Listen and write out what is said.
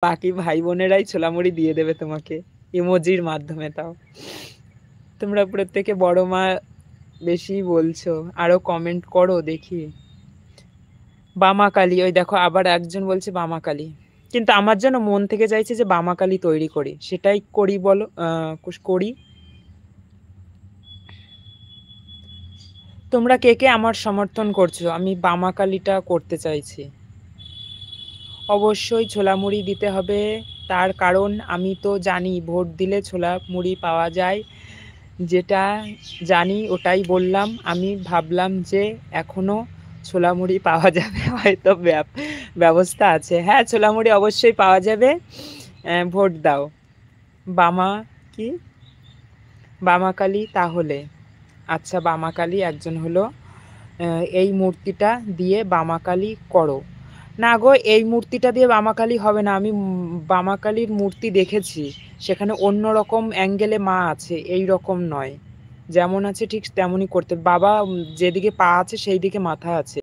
বাকি ভাই বোনেরাই ছোলামুড়ি দিয়ে দেবে তোমাকে ইমোজির মাধ্যমে। তাও তোমরা প্রত্যেকে বড় মা বেশি বলছো, আরো কমেন্ট করো দেখি। বামাকালি, ওই দেখো আবার একজন বলছে বামাকালি, কিন্তু আমার যেন মন থেকে চাইছে যে বামাকালি তৈরি করি, সেটাই করি বলো, করি। তোমরা কে কে আমার সমর্থন করছো আমি বামাকালিটা করতে চাইছি? অবশ্যই ছোলা মুড়ি দিতে হবে, তার কারণ আমি তো জানি ভোট দিলে ছোলা মুড়ি পাওয়া যায়, যেটা জানি ওটাই বললাম। আমি ভাবলাম যে এখনও ছোলা মুড়ি পাওয়া যাবে হয়তো ব্যবস্থা আছে। হ্যাঁ, ছোলা মুড়ি অবশ্যই পাওয়া যাবে, ভোট দাও। বামা কি বামাকালী তাহলে? আচ্ছা, বামাকালী একজন হলো, এই মূর্তিটা দিয়ে বামাকালী করো। না গো, এই মূর্তিটা দিয়ে বামাকালী হবে না। আমি বামাকালীর মূর্তি দেখেছি, সেখানে অন্য রকম অ্যাঙ্গেলে মা আছে, এই রকম নয়। যেমন আছে ঠিক তেমনই করতে, বাবা যেদিকে পা আছে সেই দিকে মাথা আছে।